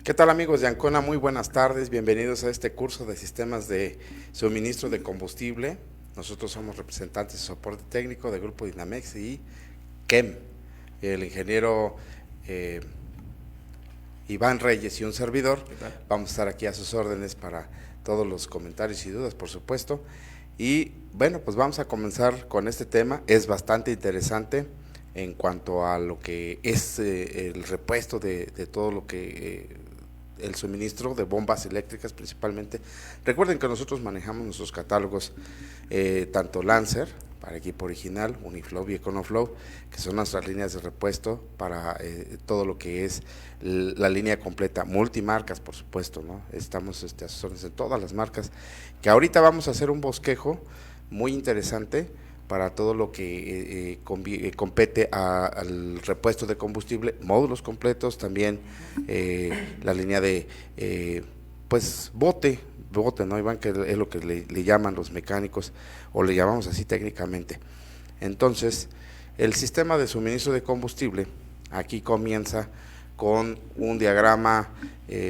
¿Qué tal amigos de Ancona? Muy buenas tardes, bienvenidos a este curso de sistemas de suministro de combustible. Nosotros somos representantes de soporte técnico de Grupo Dinamex y KEM, el ingeniero eh, Iván Reyes y un servidor. ¿Qué tal? Vamos a estar aquí a sus órdenes para todos los comentarios y dudas, por supuesto. Y bueno, pues vamos a comenzar con este tema, es bastante interesante en cuanto a lo que es el repuesto de todo lo que el suministro de bombas eléctricas principalmente. Recuerden que nosotros manejamos nuestros catálogos tanto Lancer para equipo original, Uniflow y EconoFlow, que son nuestras líneas de repuesto para todo lo que es la línea completa, multimarcas por supuesto, ¿no? Estamos asesores en todas las marcas, que ahorita vamos a hacer un bosquejo muy interesante para todo lo que compete al repuesto de combustible, módulos completos, también la línea de pues bote, ¿no, Iván? Que es lo que le llaman los mecánicos, o le llamamos así técnicamente. Entonces, el sistema de suministro de combustible, aquí comienza con un diagrama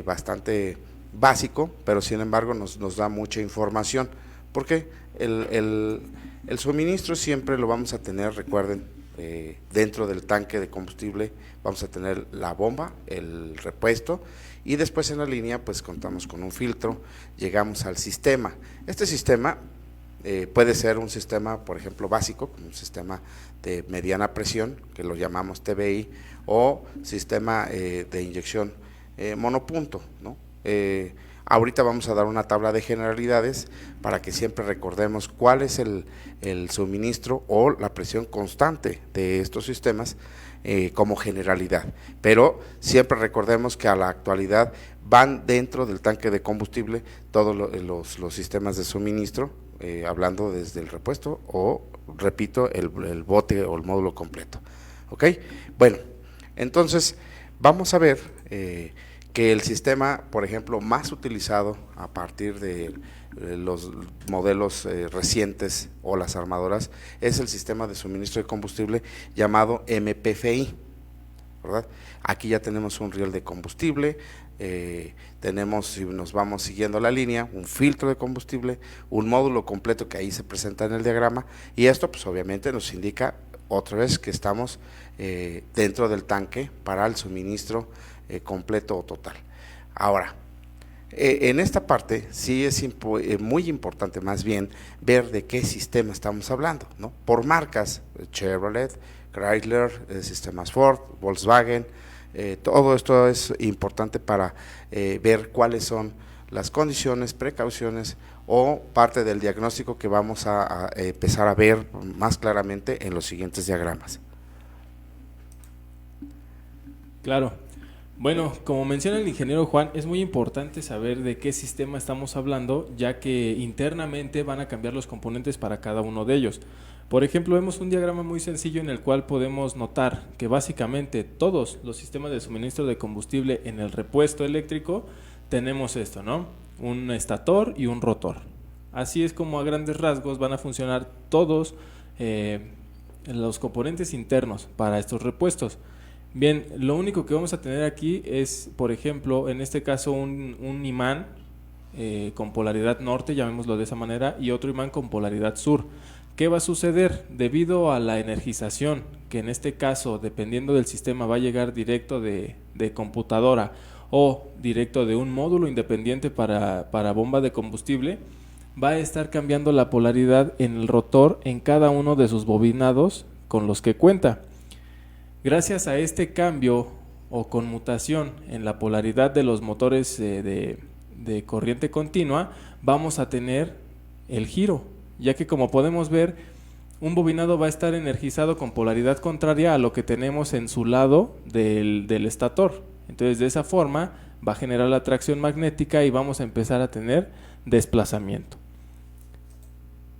bastante básico, pero sin embargo nos da mucha información. ¿Por qué? El suministro siempre lo vamos a tener, recuerden, dentro del tanque de combustible vamos a tener la bomba, el repuesto, y después en la línea pues contamos con un filtro, llegamos al sistema. Este sistema puede ser un sistema, por ejemplo, básico, como un sistema de mediana presión, que lo llamamos TBI, o sistema de inyección monopunto, ¿no? Ahorita vamos a dar una tabla de generalidades para que siempre recordemos cuál es el suministro o la presión constante de estos sistemas como generalidad, pero siempre recordemos que a la actualidad van dentro del tanque de combustible todos los sistemas de suministro, hablando desde el repuesto o, repito, el bote o el módulo completo. ¿Ok? Bueno, entonces vamos a ver que el sistema, por ejemplo, más utilizado a partir de los modelos recientes o las armadoras es el sistema de suministro de combustible llamado MPFI, ¿verdad? Aquí ya tenemos un riel de combustible, tenemos, si nos vamos siguiendo la línea, un filtro de combustible, un módulo completo que ahí se presenta en el diagrama, y esto pues obviamente nos indica otra vez que estamos dentro del tanque para el suministro completo o total. Ahora, en esta parte sí es muy importante más bien ver de qué sistema estamos hablando, ¿no? Por marcas, Chevrolet, Chrysler, sistemas Ford, Volkswagen, todo esto es importante para ver cuáles son las condiciones, precauciones o parte del diagnóstico que vamos a empezar a ver más claramente en los siguientes diagramas. Claro. Bueno, como menciona el ingeniero Juan, es muy importante saber de qué sistema estamos hablando, ya que internamente van a cambiar los componentes para cada uno de ellos. Por ejemplo, vemos un diagrama muy sencillo en el cual podemos notar que básicamente todos los sistemas de suministro de combustible en el repuesto eléctrico tenemos esto, ¿no? Un estator y un rotor. Así es como a grandes rasgos van a funcionar todos los componentes internos para estos repuestos. Bien, lo único que vamos a tener aquí es, por ejemplo, en este caso un imán con polaridad norte, llamémoslo de esa manera, y otro imán con polaridad sur. ¿Qué va a suceder? Debido a la energización, que en este caso, dependiendo del sistema, va a llegar directo de computadora o directo de un módulo independiente para bomba de combustible, va a estar cambiando la polaridad en el rotor en cada uno de sus bobinados con los que cuenta. Gracias a este cambio o conmutación en la polaridad de los motores de corriente continua, vamos a tener el giro, ya que como podemos ver, un bobinado va a estar energizado con polaridad contraria a lo que tenemos en su lado del estator. Entonces, de esa forma va a generar la atracción magnética y vamos a empezar a tener desplazamiento.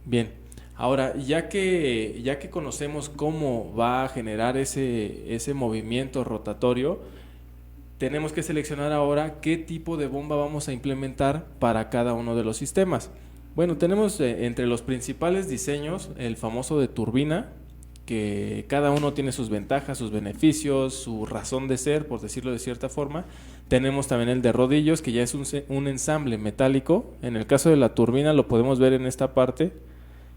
Bien. Ahora, ya que conocemos cómo va a generar ese movimiento rotatorio, tenemos que seleccionar ahora qué tipo de bomba vamos a implementar para cada uno de los sistemas. Bueno, tenemos entre los principales diseños el famoso de turbina, que cada uno tiene sus ventajas, sus beneficios, su razón de ser, por decirlo de cierta forma. Tenemos también el de rodillos, que ya es un ensamble metálico. En el caso de la turbina lo podemos ver en esta parte,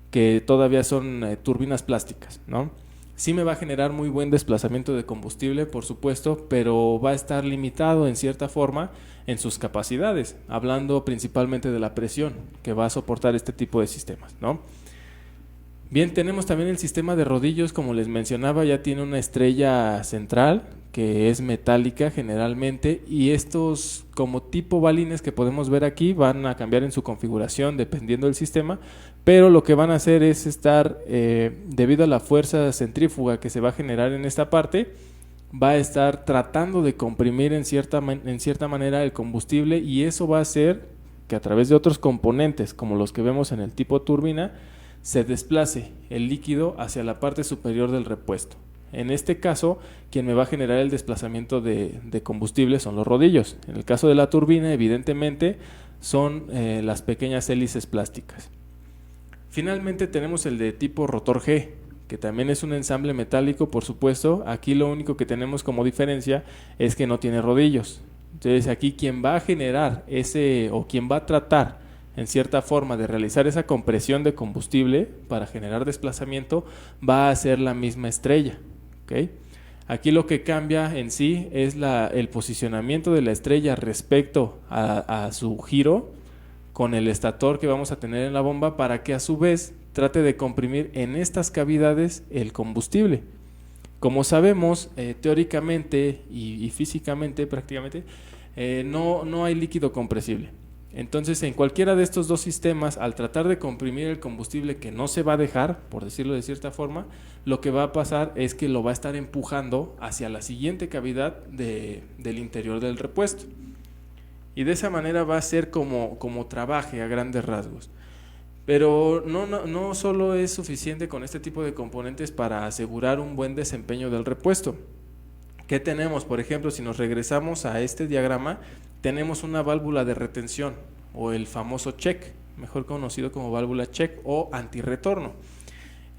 que todavía son turbinas plásticas, ¿no? Sí me va a generar muy buen desplazamiento de combustible, por supuesto, pero va a estar limitado en cierta forma en sus capacidades, hablando principalmente de la presión que va a soportar este tipo de sistemas, ¿no? Bien, tenemos también el sistema de rodillos, como les mencionaba, ya tiene una estrella central que es metálica generalmente, y estos como tipo balines que podemos ver aquí van a cambiar en su configuración dependiendo del sistema, pero lo que van a hacer es estar, debido a la fuerza centrífuga que se va a generar en esta parte, va a estar tratando de comprimir en cierta manera el combustible, y eso va a hacer que a través de otros componentes como los que vemos en el tipo turbina se desplace el líquido hacia la parte superior del repuesto. En este caso, quien me va a generar el desplazamiento de combustible son los rodillos. En el caso de la turbina, evidentemente, son las pequeñas hélices plásticas. Finalmente tenemos el de tipo rotor G, que también es un ensamble metálico, por supuesto. Aquí lo único que tenemos como diferencia es que no tiene rodillos. Entonces aquí quien va a generar quien va a tratar en cierta forma de realizar esa compresión de combustible para generar desplazamiento va a ser la misma estrella, ¿okay? Aquí lo que cambia en sí es el posicionamiento de la estrella respecto a su giro con el estator que vamos a tener en la bomba, para que a su vez trate de comprimir en estas cavidades el combustible. Como sabemos, teóricamente y físicamente prácticamente, no hay líquido compresible. Entonces, en cualquiera de estos dos sistemas, al tratar de comprimir el combustible que no se va a dejar, por decirlo de cierta forma, lo que va a pasar es que lo va a estar empujando hacia la siguiente cavidad del interior del repuesto. Y de esa manera va a ser como trabaje a grandes rasgos. Pero no solo es suficiente con este tipo de componentes para asegurar un buen desempeño del repuesto. ¿Qué tenemos? Por ejemplo, si nos regresamos a este diagrama, tenemos una válvula de retención, o el famoso check, mejor conocido como válvula check o antirretorno.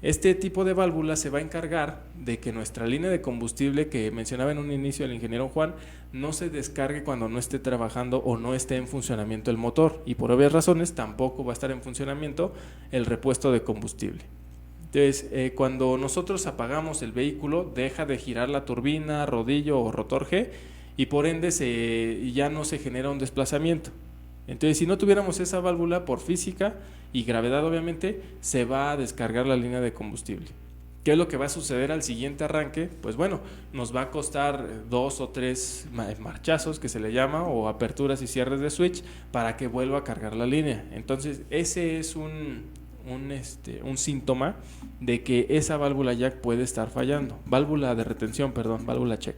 Este tipo de válvula se va a encargar de que nuestra línea de combustible, que mencionaba en un inicio el ingeniero Juan, no se descargue cuando no esté trabajando o no esté en funcionamiento el motor, y por obvias razones tampoco va a estar en funcionamiento el repuesto de combustible. Entonces, cuando nosotros apagamos el vehículo, deja de girar la turbina, rodillo o rotor G, y por ende ya no se genera un desplazamiento. Entonces, si no tuviéramos esa válvula, por física y gravedad obviamente, se va a descargar la línea de combustible. ¿Qué es lo que va a suceder al siguiente arranque? Pues bueno, nos va a costar 2 o 3 marchazos, que se le llama, o aperturas y cierres de switch, para que vuelva a cargar la línea. Entonces, ese es un síntoma de que esa válvula jack puede estar fallando. Válvula de retención, perdón, válvula check.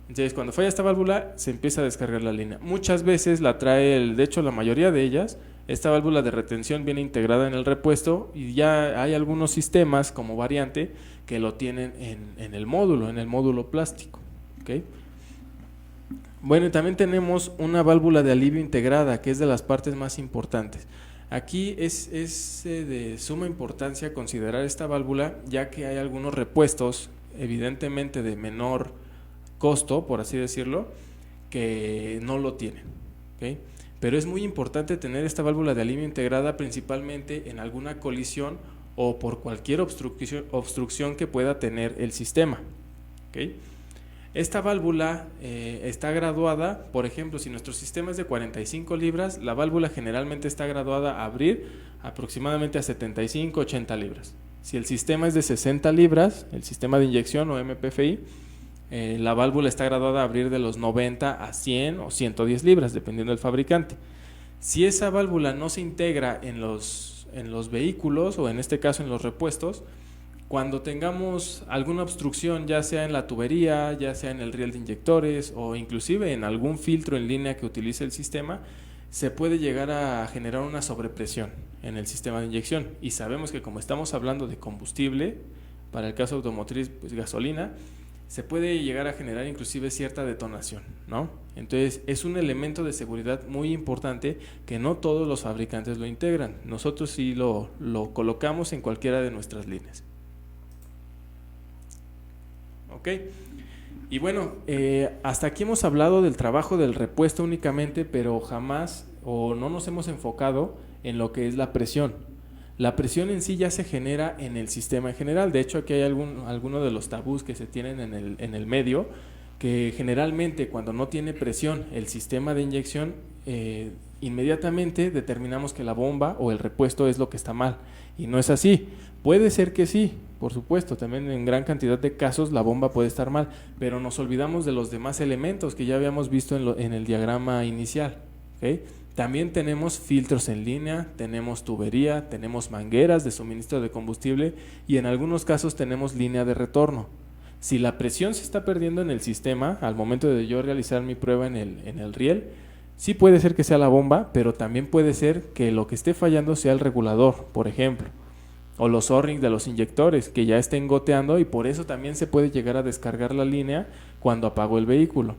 Entonces, cuando falla esta válvula, se empieza a descargar la línea. Muchas veces la trae, de hecho la mayoría de ellas, esta válvula de retención viene integrada en el repuesto, y ya hay algunos sistemas como variante que lo tienen en el módulo plástico, ¿okay? Bueno, y también tenemos una válvula de alivio integrada, que es de las partes más importantes. Aquí es de suma importancia considerar esta válvula, ya que hay algunos repuestos, evidentemente de menor costo, por así decirlo, que no lo tienen, ¿okay? Pero es muy importante tener esta válvula de alivio integrada, principalmente en alguna colisión o por cualquier obstrucción que pueda tener el sistema, ¿okay? Esta válvula está graduada, por ejemplo, si nuestro sistema es de 45 libras, la válvula generalmente está graduada a abrir aproximadamente a 75, 80 libras. Si el sistema es de 60 libras, el sistema de inyección o MPFI, la válvula está graduada a abrir de los 90 a 100 o 110 libras, dependiendo del fabricante. Si esa válvula no se integra en los vehículos, o en este caso en los repuestos, cuando tengamos alguna obstrucción, ya sea en la tubería, ya sea en el riel de inyectores, o inclusive en algún filtro en línea que utilice el sistema, se puede llegar a generar una sobrepresión en el sistema de inyección. Y sabemos que, como estamos hablando de combustible, para el caso automotriz, pues gasolina, se puede llegar a generar inclusive cierta detonación, ¿no? Entonces, es un elemento de seguridad muy importante que no todos los fabricantes lo integran. Nosotros sí lo colocamos en cualquiera de nuestras líneas. ¿ok? Y bueno, hasta aquí hemos hablado del trabajo del repuesto únicamente, pero jamás o no nos hemos enfocado en lo que es la presión. La presión en sí ya se genera en el sistema en general. De hecho, aquí hay algunos de los tabús que se tienen en el medio, que generalmente cuando no tiene presión el sistema de inyección, inmediatamente determinamos que la bomba o el repuesto es lo que está mal. Y no es así. Puede ser que sí, por supuesto, también en gran cantidad de casos la bomba puede estar mal, pero nos olvidamos de los demás elementos que ya habíamos visto en el diagrama inicial, ¿okay? También tenemos filtros en línea, tenemos tubería, tenemos mangueras de suministro de combustible y en algunos casos tenemos línea de retorno. Si la presión se está perdiendo en el sistema al momento de yo realizar mi prueba en el riel, sí puede ser que sea la bomba, pero también puede ser que lo que esté fallando sea el regulador, por ejemplo, o los O-rings de los inyectores que ya estén goteando y por eso también se puede llegar a descargar la línea cuando apago el vehículo.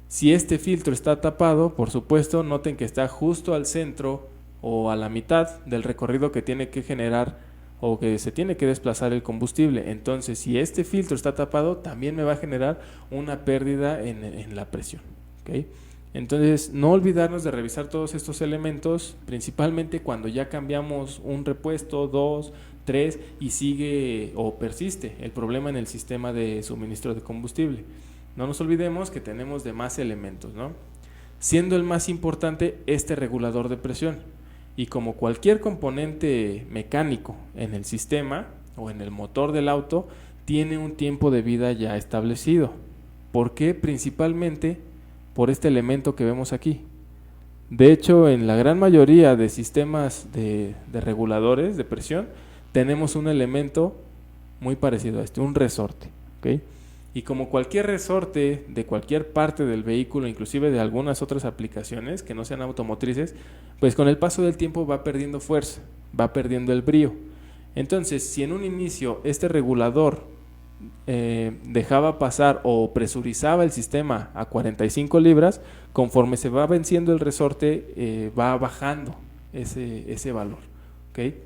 Si este filtro está tapado, por supuesto, noten que está justo al centro o a la mitad del recorrido que tiene que generar o que se tiene que desplazar el combustible. Entonces, si este filtro está tapado, también me va a generar una pérdida en la presión, ¿okay? Entonces, no olvidarnos de revisar todos estos elementos, principalmente cuando ya cambiamos un repuesto, 2, 3 y sigue o persiste el problema en el sistema de suministro de combustible. No nos olvidemos que tenemos demás elementos, ¿no? Siendo el más importante este regulador de presión. Y como cualquier componente mecánico en el sistema o en el motor del auto, tiene un tiempo de vida ya establecido. ¿Por qué? Principalmente por este elemento que vemos aquí. De hecho, en la gran mayoría de sistemas de reguladores de presión, tenemos un elemento muy parecido a este, un resorte, ¿okay? Y como cualquier resorte de cualquier parte del vehículo, inclusive de algunas otras aplicaciones que no sean automotrices, pues con el paso del tiempo va perdiendo fuerza, va perdiendo el brío. Entonces, si en un inicio este regulador dejaba pasar o presurizaba el sistema a 45 libras, conforme se va venciendo el resorte, va bajando ese valor, ¿okay?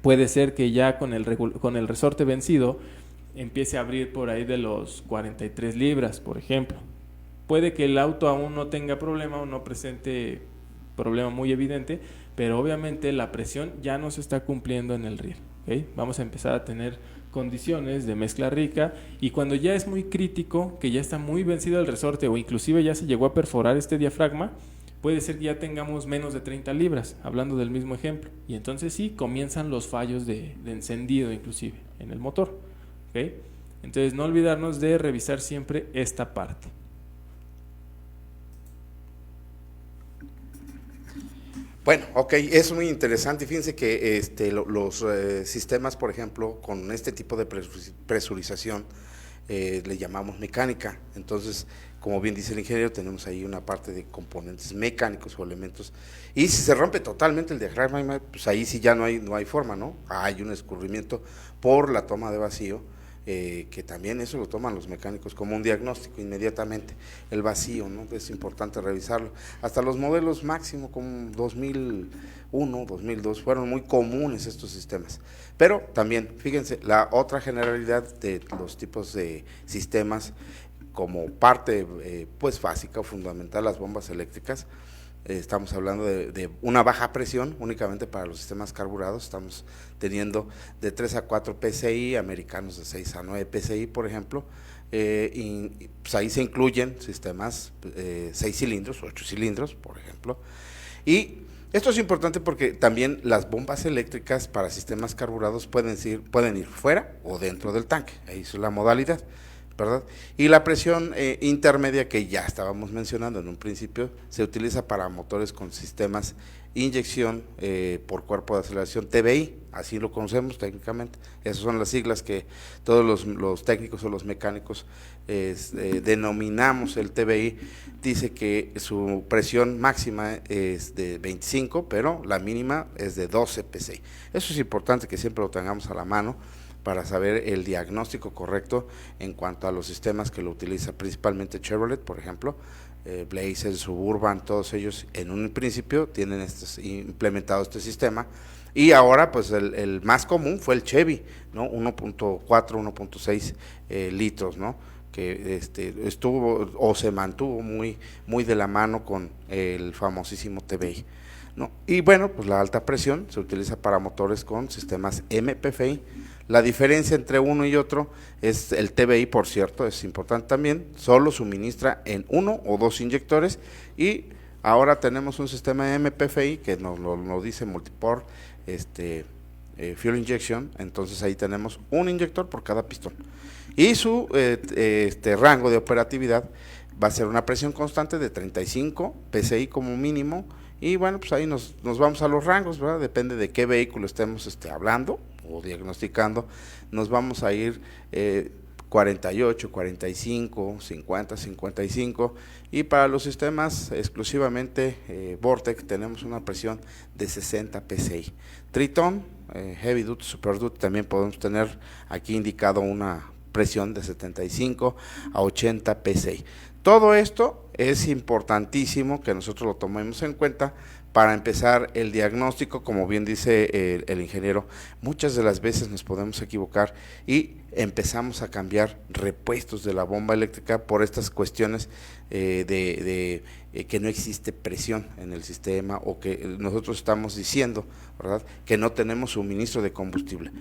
Puede ser que ya con el resorte vencido empiece a abrir por ahí de los 43 libras, por ejemplo. Puede que el auto aún no tenga problema o no presente problema muy evidente, pero obviamente la presión ya no se está cumpliendo en el riel, ¿okay? Vamos a empezar a tener condiciones de mezcla rica y cuando ya es muy crítico, que ya está muy vencido el resorte o inclusive ya se llegó a perforar este diafragma, puede ser que ya tengamos menos de 30 libras, hablando del mismo ejemplo, y entonces sí comienzan los fallos de encendido inclusive en el motor, ¿okay? Entonces no olvidarnos de revisar siempre esta parte. Bueno, ok, es muy interesante. Fíjense que los sistemas, por ejemplo, con este tipo de presurización, le llamamos mecánica. Entonces, como bien dice el ingeniero, tenemos ahí una parte de componentes mecánicos o elementos. Y si se rompe totalmente el diafragma, pues ahí sí ya no hay forma, ¿no? Hay un escurrimiento por la toma de vacío, que también eso lo toman los mecánicos como un diagnóstico inmediatamente, el vacío, ¿no? Es importante revisarlo. Hasta los modelos máximo como 2001, 2002 fueron muy comunes estos sistemas. Pero también, fíjense, la otra generalidad de los tipos de sistemas como parte pues básica o fundamental, las bombas eléctricas. Estamos hablando de una baja presión únicamente para los sistemas carburados. Estamos teniendo de 3 a 4 PSI, americanos de 6 a 9 PSI, por ejemplo, y pues ahí se incluyen sistemas 6 cilindros, 8 cilindros, por ejemplo. Y esto es importante porque también las bombas eléctricas para sistemas carburados pueden ir fuera o dentro del tanque, ahí es la modalidad, ¿verdad? Y la presión intermedia que ya estábamos mencionando en un principio se utiliza para motores con sistemas inyección por cuerpo de aceleración, TBI, así lo conocemos técnicamente. Esas son las siglas que todos los técnicos o los mecánicos denominamos el TBI. Dice que su presión máxima es de 25, pero la mínima es de 12 PSI. Eso es importante que siempre lo tengamos a la mano para saber el diagnóstico correcto en cuanto a los sistemas que lo utiliza, principalmente Chevrolet, por ejemplo, Blazer, Suburban, todos ellos en un principio tienen implementado este sistema Y ahora, pues el más común fue el Chevy, ¿no? 1.4, 1.6 litros, ¿no? Que estuvo o se mantuvo muy de la mano con el famosísimo TBI, ¿no? Y bueno, pues la alta presión se utiliza para motores con sistemas MPFI. La diferencia entre uno y otro es el TBI, por cierto, es importante también, solo suministra en 1 o 2 inyectores, y ahora tenemos un sistema MPFI que nos dice multiport fuel injection, entonces ahí tenemos un inyector por cada pistón. Y su rango de operatividad va a ser una presión constante de 35 PSI como mínimo, y bueno, pues ahí nos vamos a los rangos, ¿verdad? Depende de qué vehículo estemos hablando o diagnosticando, nos vamos a ir 48, 45, 50, 55, y para los sistemas exclusivamente Vortec tenemos una presión de 60 PSI. Triton, Heavy Duty, Super Duty, también podemos tener aquí indicado una presión de 75 a 80 PSI. Todo esto es importantísimo que nosotros lo tomemos en cuenta para empezar el diagnóstico. Como bien dice el ingeniero, muchas de las veces nos podemos equivocar y empezamos a cambiar repuestos de la bomba eléctrica por estas cuestiones que no existe presión en el sistema, o que nosotros estamos diciendo, ¿verdad?, que no tenemos suministro de combustible.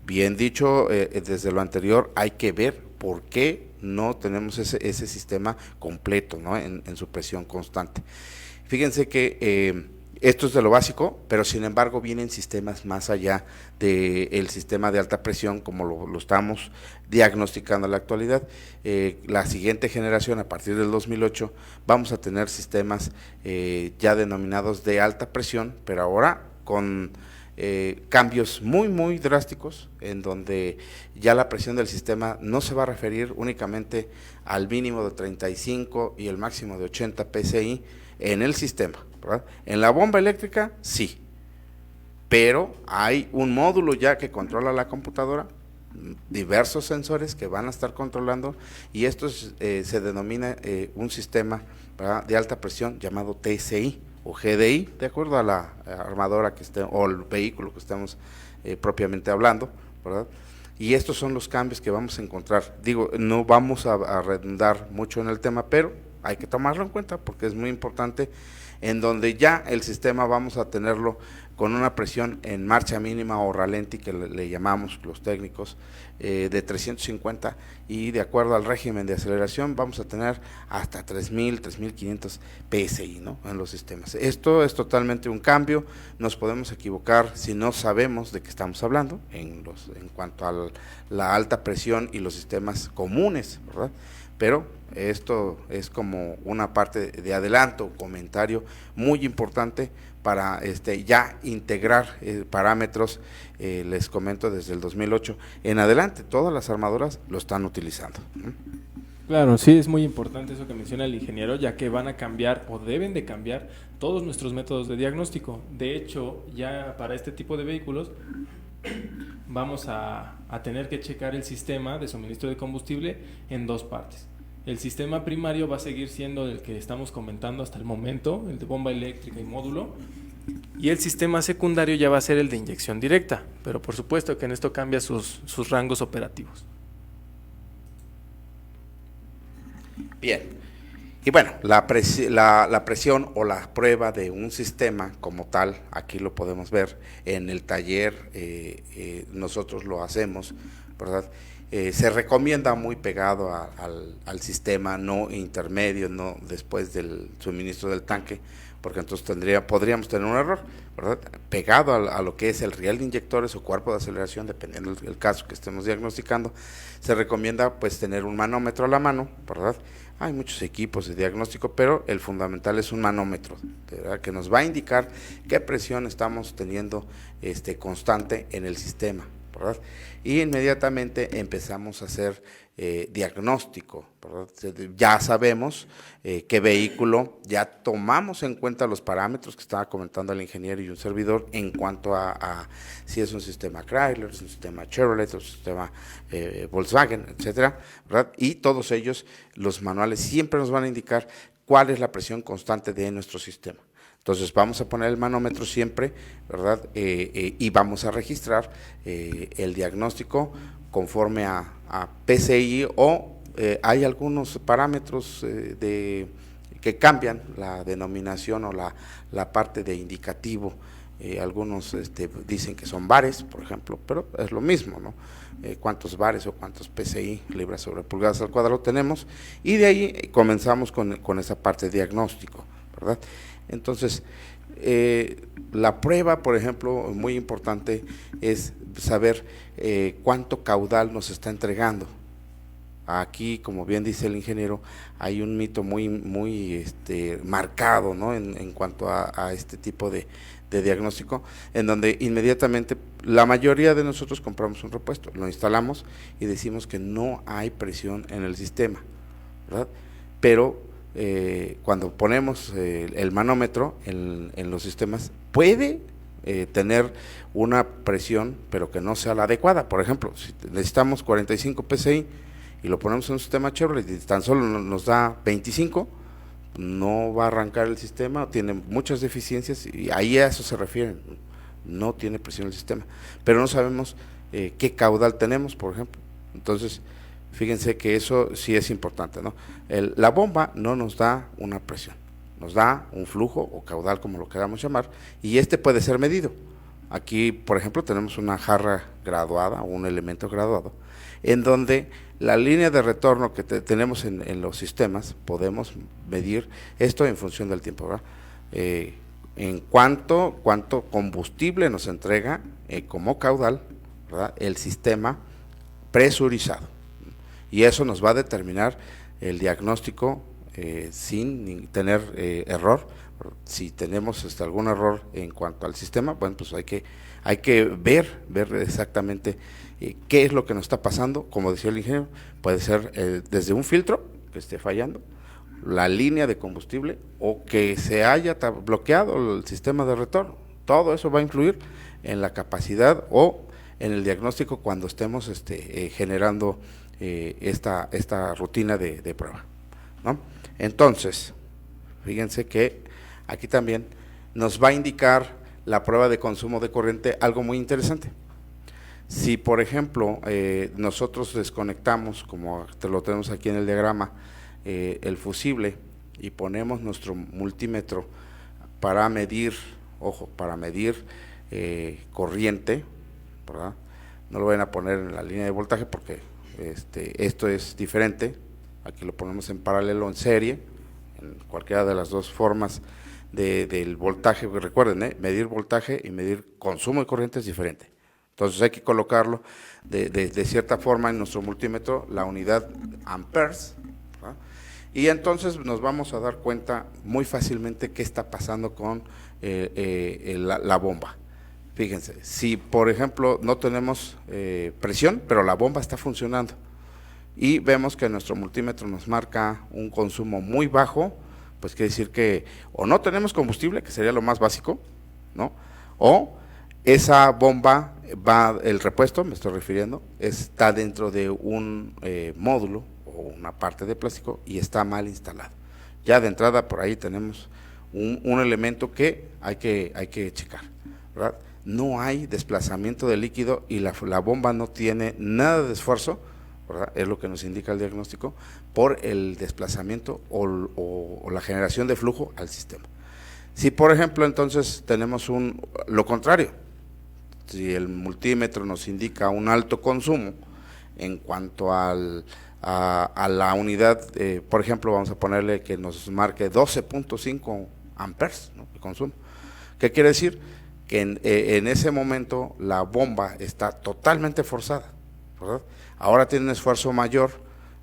Bien dicho, desde lo anterior hay que ver por qué no tenemos ese sistema completo, ¿no?, en su presión constante. Fíjense que esto es de lo básico, pero sin embargo vienen sistemas más allá del sistema de alta presión, como lo estamos diagnosticando en la actualidad. La siguiente generación, a partir del 2008, vamos a tener sistemas ya denominados de alta presión, pero ahora con cambios muy drásticos, en donde ya la presión del sistema no se va a referir únicamente al mínimo de 35 y el máximo de 80 PSI en el sistema, ¿verdad? En la bomba eléctrica sí, pero hay un módulo ya que controla la computadora, diversos sensores que van a estar controlando, y esto se denomina un sistema, ¿verdad?, de alta presión llamado TSI o GDI, de acuerdo a la armadora que esté o el vehículo que estemos propiamente hablando, ¿verdad? Y estos son los cambios que vamos a encontrar. Digo, no vamos a redundar mucho en el tema, pero hay que tomarlo en cuenta porque es muy importante, en donde ya el sistema vamos a tenerlo con una presión en marcha mínima o ralenti, que le llamamos los técnicos, de 350, y de acuerdo al régimen de aceleración vamos a tener hasta 3000, 3500 PSI, ¿no?, en los sistemas. Esto es totalmente un cambio. Nos podemos equivocar si no sabemos de qué estamos hablando en cuanto a la alta presión y los sistemas comunes, ¿verdad? Pero esto es como una parte de adelanto, comentario muy importante para ya integrar parámetros. Les comento, desde el 2008 en adelante todas las armadoras lo están utilizando. Claro, sí, es muy importante eso que menciona el ingeniero, ya que van a cambiar o deben de cambiar todos nuestros métodos de diagnóstico. De hecho, ya para este tipo de vehículos vamos a tener que checar el sistema de suministro de combustible en dos partes. El sistema primario va a seguir siendo el que estamos comentando hasta el momento, el de bomba eléctrica y módulo, y el sistema secundario ya va a ser el de inyección directa, pero por supuesto que en esto cambia sus rangos operativos. Bien, y bueno, la presión o la prueba de un sistema como tal, aquí lo podemos ver en el taller, nosotros lo hacemos, ¿verdad? Se recomienda muy pegado al sistema, no intermedio, no después del suministro del tanque, porque entonces podríamos tener un error, ¿verdad? Pegado a lo que es el riel de inyectores o cuerpo de aceleración, dependiendo del caso que estemos diagnosticando. Se recomienda pues tener un manómetro a la mano, ¿verdad? Hay muchos equipos de diagnóstico, pero el fundamental es un manómetro, ¿verdad?, que nos va a indicar qué presión estamos teniendo constante en el sistema, ¿verdad? Y inmediatamente empezamos a hacer diagnóstico, ¿verdad? Ya sabemos qué vehículo, ya tomamos en cuenta los parámetros que estaba comentando el ingeniero y un servidor en cuanto a si es un sistema Chrysler, es un sistema Chevrolet, un sistema Volkswagen, etcétera, ¿verdad? Y todos ellos, los manuales siempre nos van a indicar cuál es la presión constante de nuestro sistema. Entonces vamos a poner el manómetro siempre, ¿verdad? Y vamos a registrar el diagnóstico conforme a PSI o hay algunos parámetros que cambian la denominación o la parte de indicativo. Algunos dicen que son bares, por ejemplo, pero es lo mismo, ¿no? Cuántos bares o cuántos PSI, libras sobre pulgadas al cuadrado tenemos, y de ahí comenzamos con esa parte de diagnóstico, ¿verdad? Entonces, la prueba, por ejemplo, muy importante es saber cuánto caudal nos está entregando. Aquí, como bien dice el ingeniero, hay un mito muy marcado, ¿no? En cuanto a este tipo de diagnóstico, en donde inmediatamente la mayoría de nosotros compramos un repuesto, lo instalamos y decimos que no hay presión en el sistema, ¿verdad? Pero cuando ponemos el manómetro en los sistemas, puede tener una presión, pero que no sea la adecuada. Por ejemplo, si necesitamos 45 PSI y lo ponemos en un sistema Chevrolet y tan solo nos da 25, no va a arrancar el sistema, tiene muchas deficiencias, y ahí a eso se refieren, no tiene presión el sistema, pero no sabemos qué caudal tenemos, por ejemplo. Entonces, fíjense que eso sí es importante, ¿no? La bomba no nos da una presión, nos da un flujo o caudal, como lo queramos llamar, y puede ser medido. Aquí, por ejemplo, tenemos una jarra graduada, un elemento graduado, en donde la línea de retorno que tenemos en los sistemas, podemos medir esto en función del tiempo, ¿verdad? En cuánto combustible nos entrega como caudal, ¿verdad?, el sistema presurizado, y eso nos va a determinar el diagnóstico sin tener error. Si tenemos algún error en cuanto al sistema, bueno, pues hay que ver exactamente qué es lo que nos está pasando. Como decía el ingeniero, puede ser desde un filtro que esté fallando, la línea de combustible, o que se haya bloqueado el sistema de retorno. Todo eso va a influir en la capacidad o en el diagnóstico cuando estemos generando esta rutina de prueba, ¿no? Entonces, fíjense que aquí también nos va a indicar la prueba de consumo de corriente algo muy interesante. Si, por ejemplo, nosotros desconectamos, como lo tenemos aquí en el diagrama, el fusible, y ponemos nuestro multímetro para medir, ojo, para medir corriente, ¿verdad? No lo vayan a poner en la línea de voltaje porque esto es diferente. Aquí lo ponemos en paralelo, en serie, en cualquiera de las dos formas del voltaje. Recuerden, medir voltaje y medir consumo de corriente es diferente. Entonces hay que colocarlo de cierta forma en nuestro multímetro, la unidad amperes, ¿verdad? Y entonces nos vamos a dar cuenta muy fácilmente qué está pasando con la bomba. Fíjense, si por ejemplo no tenemos presión, pero la bomba está funcionando, y vemos que nuestro multímetro nos marca un consumo muy bajo, pues quiere decir que o no tenemos combustible, que sería lo más básico, ¿no? O esa bomba el repuesto, me estoy refiriendo, está dentro de un módulo o una parte de plástico y está mal instalado. Ya de entrada por ahí tenemos un elemento que hay que checar, ¿verdad? No hay desplazamiento de líquido y la bomba no tiene nada de esfuerzo, ¿verdad? Es lo que nos indica el diagnóstico, por el desplazamiento o la generación de flujo al sistema. Si por ejemplo entonces tenemos lo contrario, si el multímetro nos indica un alto consumo en cuanto a la unidad, por ejemplo vamos a ponerle que nos marque 12.5 amperes, ¿no?, de consumo. ¿Qué quiere decir? Que en ese momento la bomba está totalmente forzada, ¿verdad? Ahora tiene un esfuerzo mayor,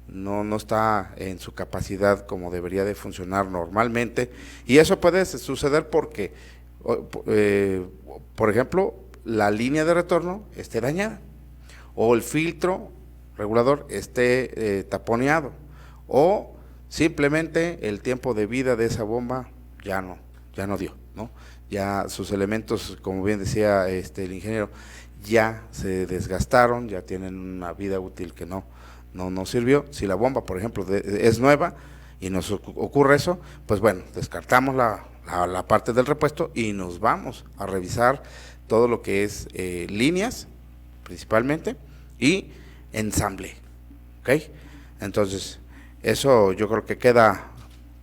no está en su capacidad como debería de funcionar normalmente, y eso puede suceder porque, por ejemplo, la línea de retorno esté dañada, o el filtro regulador esté taponeado, o simplemente el tiempo de vida de esa bomba ya no dio, ¿no? Ya sus elementos, como bien decía el ingeniero, ya se desgastaron, ya tienen una vida útil que no sirvió. Si la bomba, por ejemplo, es nueva y nos ocurre eso, pues bueno, descartamos la la parte del repuesto y nos vamos a revisar todo lo que es líneas principalmente y ensamble, ¿ok? Entonces eso yo creo que queda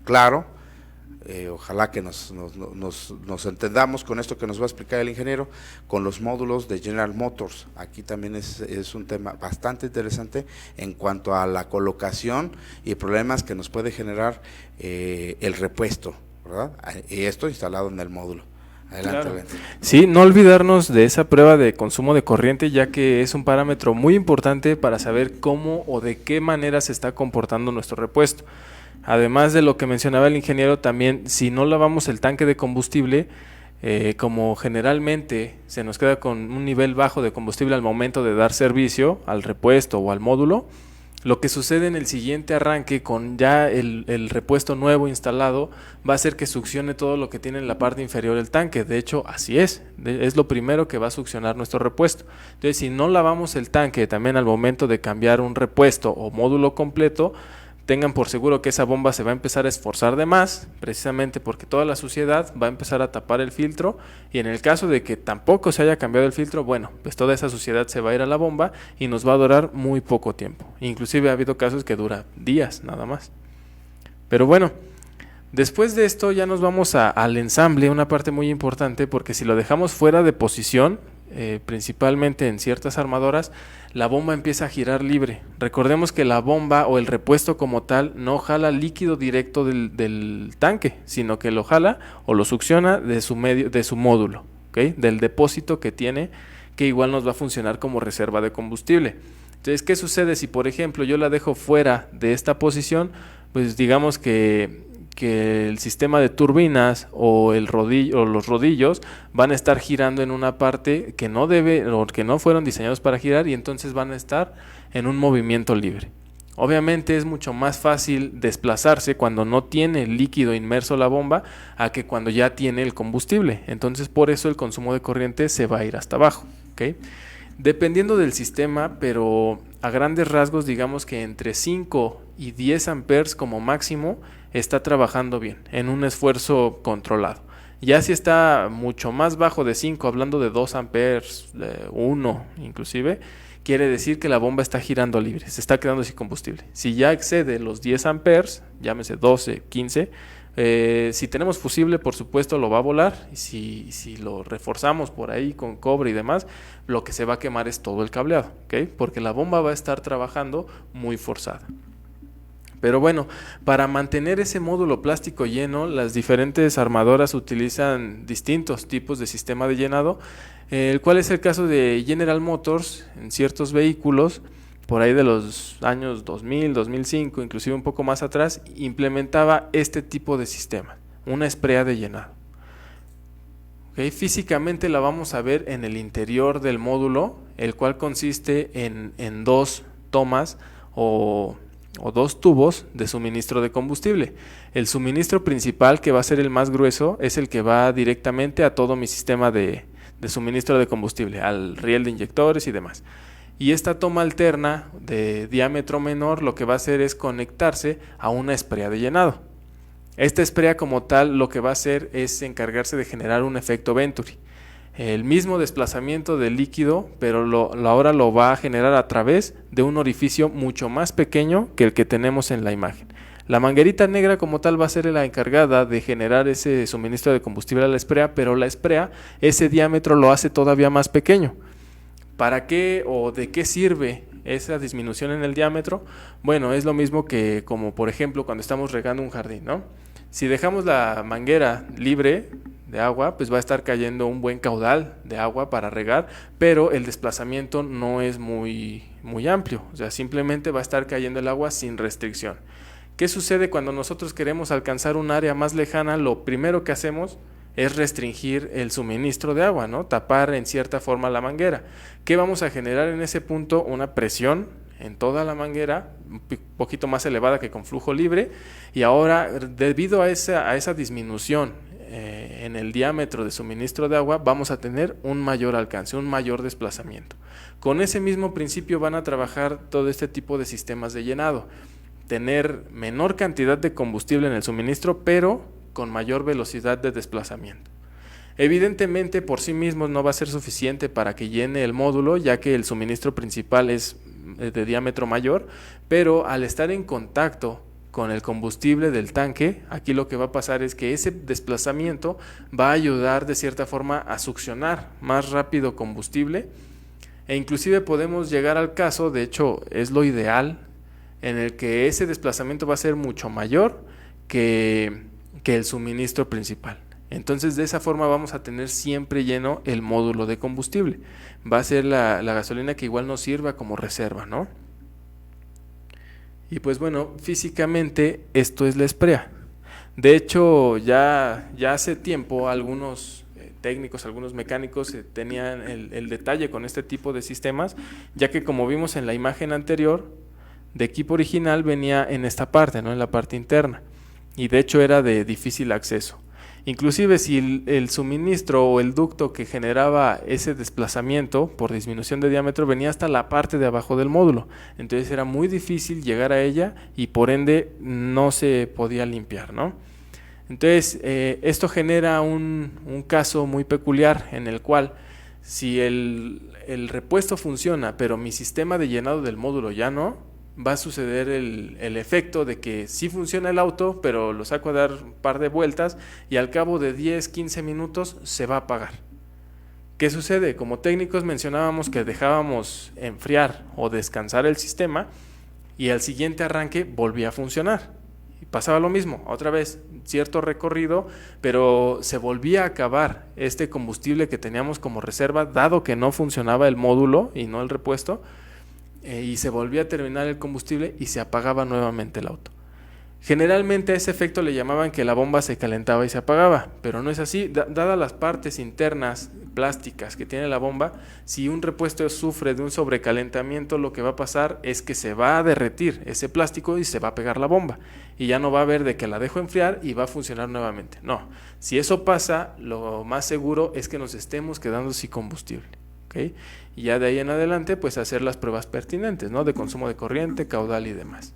claro. Ojalá que nos entendamos con esto que nos va a explicar el ingeniero, con los módulos de General Motors. Aquí también es un tema bastante interesante en cuanto a la colocación y problemas que nos puede generar el repuesto, ¿verdad? Y esto instalado en el módulo. Adelante, Claro. Valentín. Sí, no olvidarnos de esa prueba de consumo de corriente, ya que es un parámetro muy importante para saber cómo o de qué manera se está comportando nuestro repuesto. Además de lo que mencionaba el ingeniero, también si no lavamos el tanque de combustible, como generalmente se nos queda con un nivel bajo de combustible al momento de dar servicio al repuesto o al módulo, lo que sucede en el siguiente arranque con ya el repuesto nuevo instalado va a hacer que succione todo lo que tiene en la parte inferior del tanque. De hecho, así es lo primero que va a succionar nuestro repuesto. Entonces, si no lavamos el tanque también al momento de cambiar un repuesto o módulo completo, tengan por seguro que esa bomba se va a empezar a esforzar de más, precisamente porque toda la suciedad va a empezar a tapar el filtro, y en el caso de que tampoco se haya cambiado el filtro, bueno, pues toda esa suciedad se va a ir a la bomba y nos va a durar muy poco tiempo. Inclusive ha habido casos que dura días nada más. Pero bueno, después de esto ya nos vamos al ensamble, una parte muy importante, porque si lo dejamos fuera de posición, principalmente en ciertas armadoras, la bomba empieza a girar libre. Recordemos que la bomba o el repuesto como tal no jala líquido directo del tanque, sino que lo jala o lo succiona de su módulo, ¿okay? Del depósito que tiene, que igual nos va a funcionar como reserva de combustible. Entonces, ¿qué sucede si por ejemplo yo la dejo fuera de esta posición? Pues digamos que el sistema de turbinas o los rodillos van a estar girando en una parte que no debe o que no fueron diseñados para girar, y entonces van a estar en un movimiento libre. Obviamente es mucho más fácil desplazarse cuando no tiene líquido inmerso la bomba a que cuando ya tiene el combustible. Entonces por eso el consumo de corriente se va a ir hasta abajo, ¿okay? Dependiendo del sistema, pero a grandes rasgos digamos que entre 5 y 10 amperes como máximo está trabajando bien, en un esfuerzo controlado. Ya si está mucho más bajo de 5, hablando de 2 amperes, 1 inclusive, quiere decir que la bomba está girando libre, se está quedando sin combustible. Si ya excede los 10 amperes, llámese 12, 15, si tenemos fusible, por supuesto lo va a volar, y si lo reforzamos por ahí con cobre y demás, lo que se va a quemar es todo el cableado, ¿okay? Porque la bomba va a estar trabajando muy forzada. Pero bueno, para mantener ese módulo plástico lleno, las diferentes armadoras utilizan distintos tipos de sistema de llenado, el cual es el caso de General Motors en ciertos vehículos, por ahí de los años 2000, 2005, inclusive un poco más atrás, implementaba este tipo de sistema, una esprea de llenado. Okay, físicamente la vamos a ver en el interior del módulo, el cual consiste en dos tomas o dos tubos de suministro de combustible. El suministro principal, que va a ser el más grueso, es el que va directamente a todo mi sistema de suministro de combustible, al riel de inyectores y demás. Y esta toma alterna de diámetro menor lo que va a hacer es conectarse a una esprea de llenado. Esta esprea como tal lo que va a hacer es encargarse de generar un efecto Venturi. El mismo desplazamiento del líquido, pero ahora lo va a generar a través de un orificio mucho más pequeño que el que tenemos en la imagen. La manguerita negra como tal va a ser la encargada de generar ese suministro de combustible a la esprea, pero la esprea, ese diámetro lo hace todavía más pequeño. ¿Para qué o de qué sirve esa disminución en el diámetro? Bueno, es lo mismo que como por ejemplo cuando estamos regando un jardín, ¿no? Si dejamos la manguera libre de agua, pues va a estar cayendo un buen caudal de agua para regar, pero el desplazamiento no es muy amplio, o sea, simplemente va a estar cayendo el agua sin restricción. ¿Qué sucede cuando nosotros queremos alcanzar un área más lejana? Lo primero que hacemos es restringir el suministro de agua, ¿no? Tapar en cierta forma la manguera. ¿Qué vamos a generar en ese punto? Una presión en toda la manguera, un poquito más elevada que con flujo libre, y ahora debido a esa disminución en el diámetro de suministro de agua, vamos a tener un mayor alcance, un mayor desplazamiento. Con ese mismo principio van a trabajar todo este tipo de sistemas de llenado, tener menor cantidad de combustible en el suministro, pero con mayor velocidad de desplazamiento. Evidentemente por sí mismo no va a ser suficiente para que llene el módulo, ya que el suministro principal es de diámetro mayor, pero al estar en contacto con el combustible del tanque, aquí lo que va a pasar es que ese desplazamiento va a ayudar de cierta forma a succionar más rápido combustible, e inclusive podemos llegar al caso, de hecho es lo ideal, en el que ese desplazamiento va a ser mucho mayor que el suministro principal. Entonces de esa forma vamos a tener siempre lleno el módulo de combustible. Va a ser la gasolina que igual nos sirva como reserva, ¿no? Y pues bueno, físicamente esto es la esprea. De hecho, ya hace tiempo algunos técnicos, algunos mecánicos tenían el detalle con este tipo de sistemas, ya que como vimos en la imagen anterior, de equipo original venía en esta parte, ¿no? En la parte interna, y de hecho era de difícil acceso. Inclusive si el suministro o el ducto que generaba ese desplazamiento por disminución de diámetro venía hasta la parte de abajo del módulo, entonces era muy difícil llegar a ella y por ende no se podía limpiar, ¿no? Entonces esto genera un caso muy peculiar en el cual si el repuesto funciona pero mi sistema de llenado del módulo ya no, va a suceder el efecto de que sí funciona el auto, pero lo saco a dar un par de vueltas y al cabo de 10, 15 minutos se va a apagar. ¿Qué sucede? Como técnicos mencionábamos que dejábamos enfriar o descansar el sistema y al siguiente arranque volvía a funcionar. Y pasaba lo mismo, otra vez cierto recorrido, pero se volvía a acabar este combustible que teníamos como reserva, dado que no funcionaba el módulo y no el repuesto, y se volvía a terminar el combustible y se apagaba nuevamente el auto. Generalmente a ese efecto le llamaban que la bomba se calentaba y se apagaba, pero no es así. Dadas las partes internas plásticas que tiene la bomba, si un repuesto sufre de un sobrecalentamiento, lo que va a pasar es que se va a derretir ese plástico y se va a pegar la bomba, y ya no va a haber de que la dejo enfriar y va a funcionar nuevamente. No, si eso pasa, lo más seguro es que nos estemos quedando sin combustible. ¿Okay? Y ya de ahí en adelante pues hacer las pruebas pertinentes, ¿no? De consumo de corriente, caudal y demás.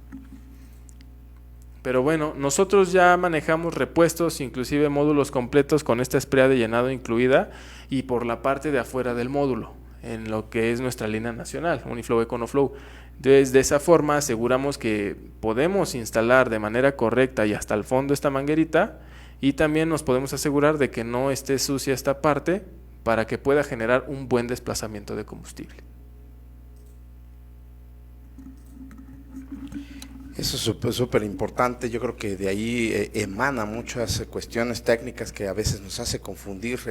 Pero bueno, nosotros ya manejamos repuestos, inclusive módulos completos con esta esprea de llenado incluida y por la parte de afuera del módulo, en lo que es nuestra línea nacional, Uniflow EconoFlow. Entonces de esa forma aseguramos que podemos instalar de manera correcta y hasta el fondo esta manguerita, y también nos podemos asegurar de que no esté sucia esta parte, para que pueda generar un buen desplazamiento de combustible. Eso es súper importante. Yo creo que de ahí emana muchas cuestiones técnicas que a veces nos hace confundir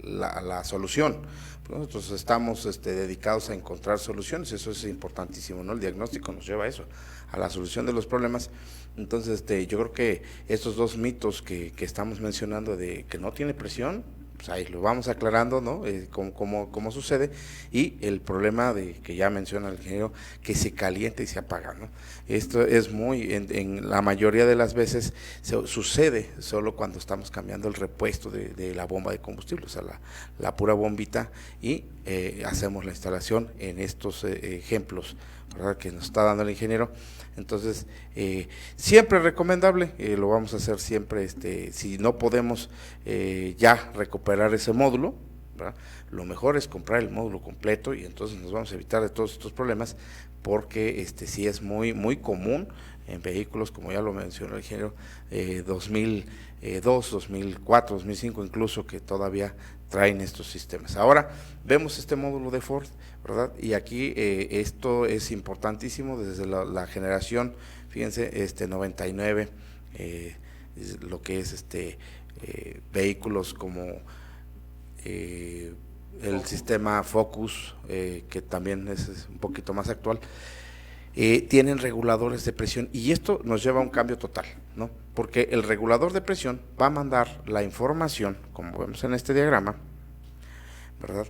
la solución. Nosotros estamos dedicados a encontrar soluciones, eso es importantísimo, ¿no? El diagnóstico nos lleva a eso, a la solución de los problemas. Entonces yo creo que estos dos mitos que estamos mencionando, de que no tiene presión, pues ahí lo vamos aclarando, ¿no? Cómo sucede, y el problema de que ya menciona el ingeniero, que se calienta y se apaga, ¿no? Esto es muy, en la mayoría de las veces sucede solo cuando estamos cambiando el repuesto de la bomba de combustible, o sea, la pura bombita, y hacemos la instalación en estos ejemplos, ¿verdad?, que nos está dando el ingeniero. Entonces, siempre recomendable, lo vamos a hacer siempre, si no podemos ya recuperar ese módulo, ¿verdad?, lo mejor es comprar el módulo completo, y entonces nos vamos a evitar de todos estos problemas, porque sí es muy común en vehículos, como ya lo mencionó el ingeniero, 2002, 2004, 2005 incluso, que todavía traen estos sistemas. Ahora vemos este módulo de Ford, ¿verdad? Y aquí esto es importantísimo desde la generación, fíjense, 99, lo que es vehículos como el sistema Focus, que también es un poquito más actual, tienen reguladores de presión, y esto nos lleva a un cambio total, ¿no? Porque el regulador de presión va a mandar la información, como vemos en este diagrama, ¿verdad?,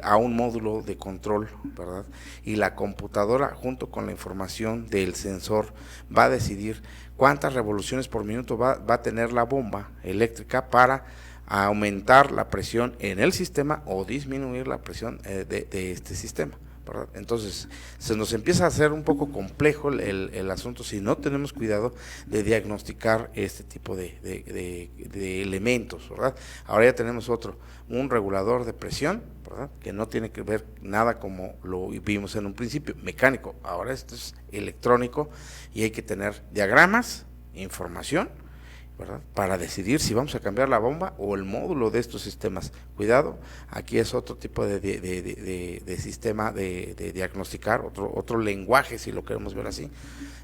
a un módulo de control, ¿verdad? Y la computadora, junto con la información del sensor, va a decidir cuántas revoluciones por minuto va a tener la bomba eléctrica para aumentar la presión en el sistema o disminuir la presión de este sistema, ¿verdad? Entonces, se nos empieza a hacer un poco complejo el asunto si no tenemos cuidado de diagnosticar este tipo de elementos, ¿verdad? Ahora ya tenemos un regulador de presión, ¿verdad? Que no tiene que ver nada como lo vimos en un principio, mecánico. Ahora esto es electrónico y hay que tener diagramas, información, ¿verdad? Para decidir si vamos a cambiar la bomba o el módulo de estos sistemas. Cuidado, aquí es otro tipo de sistema de diagnosticar, otro lenguaje, si lo queremos ver así,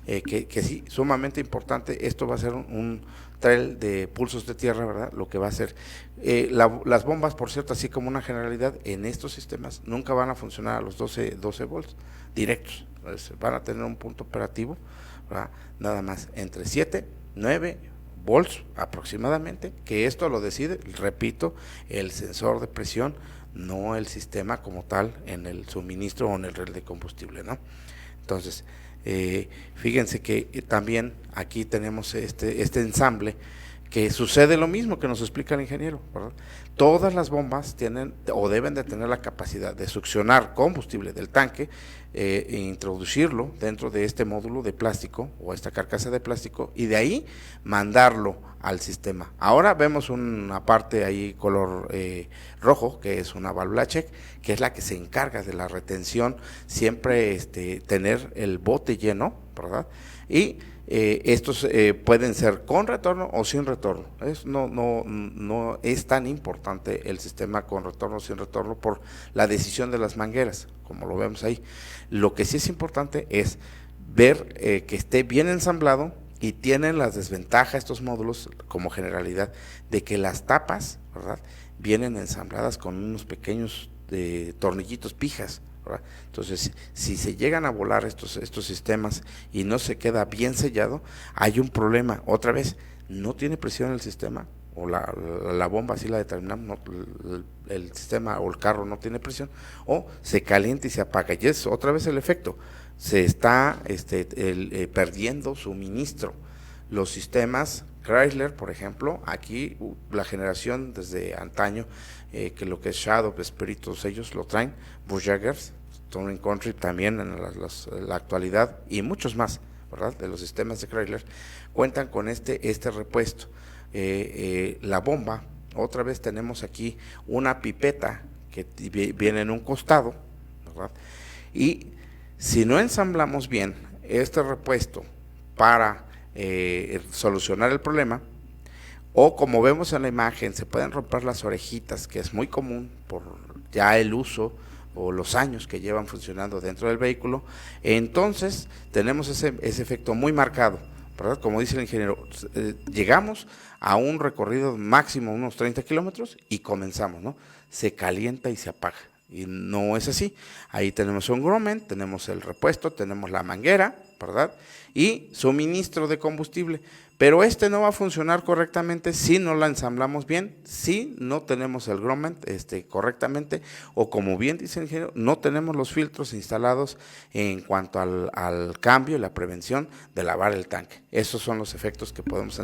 que sí, sumamente importante. Esto va a ser un trail de pulsos de tierra, ¿verdad? Lo que va a hacer. Las bombas, por cierto, así como una generalidad, en estos sistemas nunca van a funcionar a los 12 volts directos. Entonces, van a tener un punto operativo, ¿verdad? Nada más entre 7, 9 volts aproximadamente, que esto lo decide, repito, el sensor de presión, no el sistema como tal en el suministro o en el relé de combustible, ¿no? Entonces, fíjense que también aquí tenemos este ensamble que sucede lo mismo que nos explica el ingeniero, ¿verdad? Todas las bombas tienen o deben de tener la capacidad de succionar combustible del tanque e introducirlo dentro de este módulo de plástico o esta carcasa de plástico y de ahí mandarlo al sistema. Ahora vemos una parte ahí color rojo, que es una válvula check, que es la que se encarga de la retención, siempre tener el bote lleno, ¿verdad? Y estos pueden ser con retorno o sin retorno. No es tan importante el sistema con retorno o sin retorno por la decisión de las mangueras, como lo vemos ahí. Lo que sí es importante es ver que esté bien ensamblado, y tienen las desventajas estos módulos como generalidad de que las tapas, ¿verdad?, vienen ensambladas con unos pequeños tornillitos pijas, ¿verdad? Entonces, si se llegan a volar estos sistemas y no se queda bien sellado, hay un problema. Otra vez, no tiene presión el sistema, o la bomba, así la determinamos, el sistema o el carro no tiene presión, o se calienta y se apaga, y es otra vez el efecto. Se está perdiendo suministro. Los sistemas Chrysler, por ejemplo, aquí la generación desde antaño, que lo que es Shadow, Spirit, todos ellos lo traen, Bush Jaggers, Touring Country también en la actualidad, y muchos más, ¿verdad?, de los sistemas de Chrysler, cuentan con este repuesto. La bomba, otra vez tenemos aquí una pipeta que viene en un costado, ¿verdad?, y si no ensamblamos bien este repuesto para solucionar el problema, o como vemos en la imagen, se pueden romper las orejitas, que es muy común por ya el uso o los años que llevan funcionando dentro del vehículo, entonces tenemos ese efecto muy marcado, ¿verdad? Como dice el ingeniero, llegamos a un recorrido máximo unos 30 kilómetros y comenzamos, ¿no? Se calienta y se apaga. Y no es así. Ahí tenemos un grommet, tenemos el repuesto, tenemos la manguera, ¿verdad?, y suministro de combustible, pero no va a funcionar correctamente si no la ensamblamos bien, si no tenemos el grommet correctamente, o como bien dice el ingeniero, no tenemos los filtros instalados en cuanto al cambio y la prevención de lavar el tanque. Esos son los efectos que podemos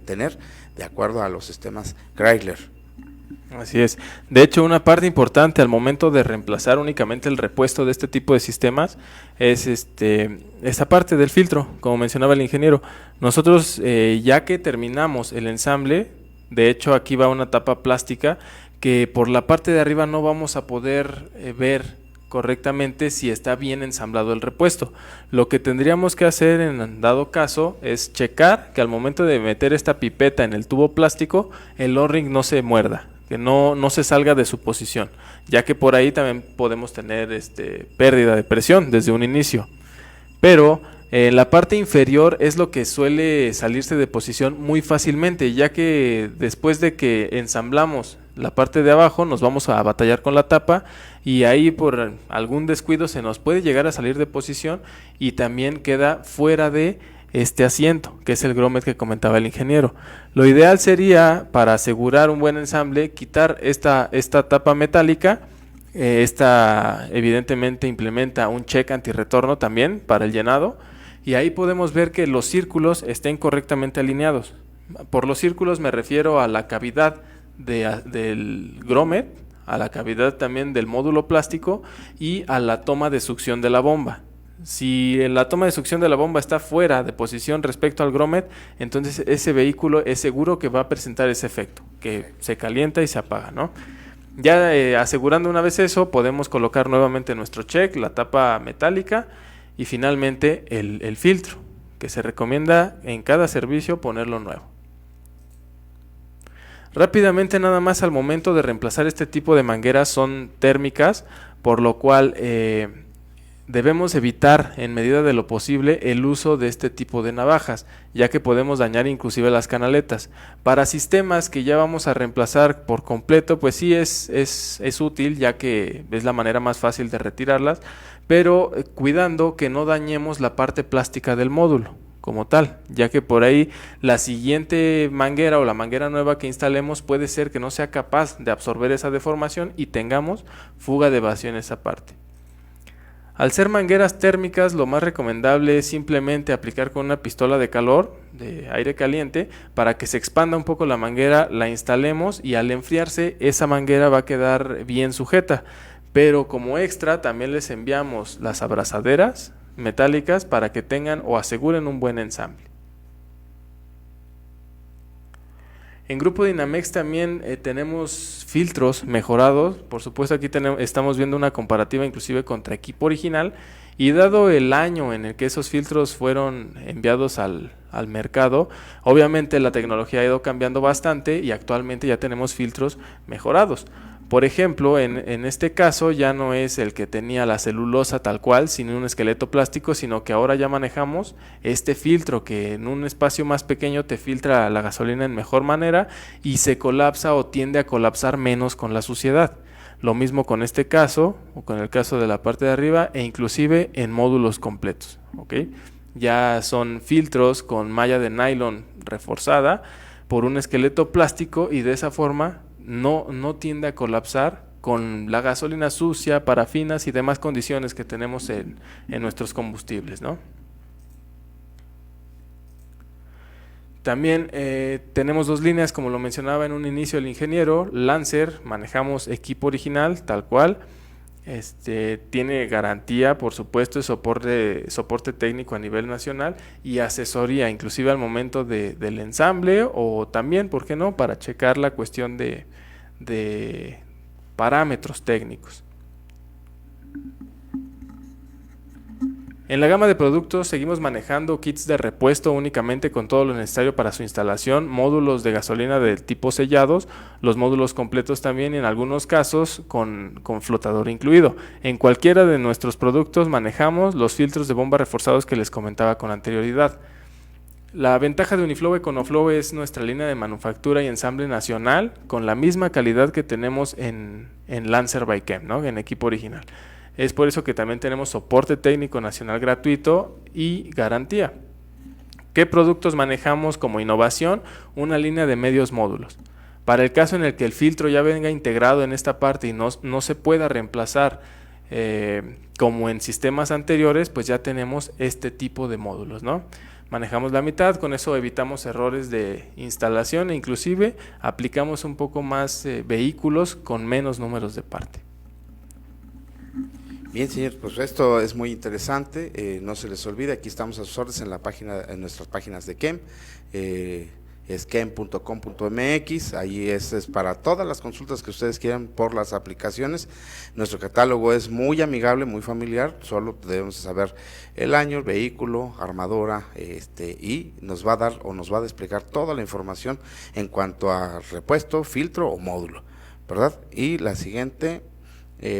tener de acuerdo a los sistemas Chrysler. Así es. De hecho, una parte importante al momento de reemplazar únicamente el repuesto de este tipo de sistemas es esta parte del filtro, como mencionaba el ingeniero. Nosotros, ya que terminamos el ensamble, de hecho aquí va una tapa plástica que por la parte de arriba no vamos a poder ver correctamente si está bien ensamblado el repuesto. Lo que tendríamos que hacer en dado caso es checar que al momento de meter esta pipeta en el tubo plástico, el O-ring no se muerda, que no se salga de su posición, ya que por ahí también podemos tener pérdida de presión desde un inicio. Pero la parte inferior es lo que suele salirse de posición muy fácilmente, ya que después de que ensamblamos la parte de abajo nos vamos a batallar con la tapa, y ahí por algún descuido se nos puede llegar a salir de posición y también queda fuera de este asiento, que es el grommet que comentaba el ingeniero. Lo ideal sería, para asegurar un buen ensamble, quitar esta tapa metálica. Esta evidentemente implementa un check antirretorno también para el llenado, y ahí podemos ver que los círculos estén correctamente alineados. Por los círculos me refiero a la cavidad del grommet, a la cavidad también del módulo plástico y a la toma de succión de la bomba. Si la toma de succión de la bomba está fuera de posición respecto al grommet, entonces ese vehículo es seguro que va a presentar ese efecto, que se calienta y se apaga, ¿no? Ya asegurando una vez eso, podemos colocar nuevamente nuestro check, la tapa metálica y finalmente el filtro, que se recomienda en cada servicio ponerlo nuevo. Rápidamente, nada más, al momento de reemplazar este tipo de mangueras son térmicas, por lo cual debemos evitar en medida de lo posible el uso de este tipo de navajas, ya que podemos dañar inclusive las canaletas. Para sistemas que ya vamos a reemplazar por completo, pues sí es útil, ya que es la manera más fácil de retirarlas, pero cuidando que no dañemos la parte plástica del módulo como tal, ya que por ahí la siguiente manguera o la manguera nueva que instalemos puede ser que no sea capaz de absorber esa deformación y tengamos fuga de vacío en esa parte. Al ser mangueras térmicas, lo más recomendable es simplemente aplicar con una pistola de calor, de aire caliente, para que se expanda un poco la manguera, la instalemos y al enfriarse esa manguera va a quedar bien sujeta. Pero como extra también les enviamos las abrazaderas metálicas para que tengan o aseguren un buen ensamble. En Grupo Dynamex también tenemos filtros mejorados. Por supuesto, aquí estamos viendo una comparativa inclusive contra equipo original, y dado el año en el que esos filtros fueron enviados al mercado, obviamente la tecnología ha ido cambiando bastante y actualmente ya tenemos filtros mejorados. Por ejemplo, en este caso ya no es el que tenía la celulosa tal cual, sino un esqueleto plástico, sino que ahora ya manejamos este filtro que en un espacio más pequeño te filtra la gasolina en mejor manera y se colapsa o tiende a colapsar menos con la suciedad. Lo mismo con este caso o con el caso de la parte de arriba e inclusive en módulos completos, ¿ok? Ya son filtros con malla de nylon reforzada por un esqueleto plástico y de esa forma no tiende a colapsar con la gasolina sucia, parafinas y demás condiciones que tenemos en nuestros combustibles, ¿no? También tenemos dos líneas, como lo mencionaba en un inicio el ingeniero. Lancer, manejamos equipo original tal cual, tiene garantía, por supuesto, soporte técnico a nivel nacional y asesoría inclusive al momento del ensamble, o también, ¿por qué no?, para checar la cuestión de parámetros técnicos. En la gama de productos seguimos manejando kits de repuesto únicamente con todo lo necesario para su instalación, módulos de gasolina del tipo sellados, los módulos completos también, y en algunos casos con flotador incluido. En cualquiera de nuestros productos manejamos los filtros de bomba reforzados que les comentaba con anterioridad. La ventaja de Uniflow EconoFlow es nuestra línea de manufactura y ensamble nacional con la misma calidad que tenemos en Lancer by Chem, ¿no?, en equipo original. Es por eso que también tenemos soporte técnico nacional gratuito y garantía. ¿Qué productos manejamos como innovación? Una línea de medios módulos. Para el caso en el que el filtro ya venga integrado en esta parte y no se pueda reemplazar como en sistemas anteriores, pues ya tenemos este tipo de módulos, ¿no? Manejamos la mitad, con eso evitamos errores de instalación e inclusive aplicamos un poco más vehículos con menos números de parte. Bien, señor, pues esto es muy interesante, no se les olvide, aquí estamos a sus órdenes en nuestras páginas de KEM, es kem.com.mx, ahí es para todas las consultas que ustedes quieran por las aplicaciones. Nuestro catálogo es muy amigable, muy familiar, solo debemos saber el año, el vehículo, armadura, y nos va a dar o nos va a desplegar toda la información en cuanto a repuesto, filtro o módulo, ¿verdad? Y la siguiente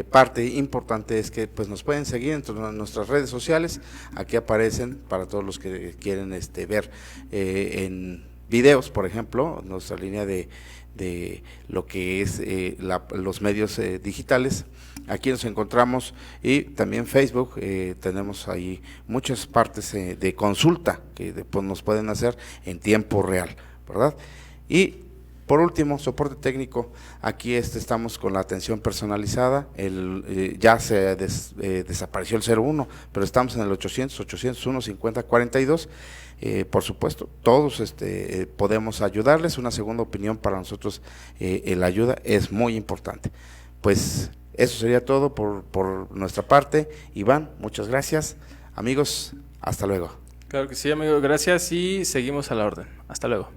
parte importante es que pues nos pueden seguir en nuestras redes sociales. Aquí aparecen para todos los que quieren ver en videos, por ejemplo, nuestra línea de lo que es los medios digitales. Aquí nos encontramos, y también Facebook, tenemos ahí muchas partes de consulta que después nos pueden hacer en tiempo real, ¿verdad? Y por último, soporte técnico. Aquí estamos con la atención personalizada. Ya se desapareció el 01, pero estamos en el 800-801-5042. Por supuesto, todos podemos ayudarles. Una segunda opinión para nosotros, la ayuda es muy importante. pues eso sería todo por nuestra parte. Iván, muchas gracias. Amigos, hasta luego. Claro que sí, amigo, gracias y seguimos a la orden. Hasta luego.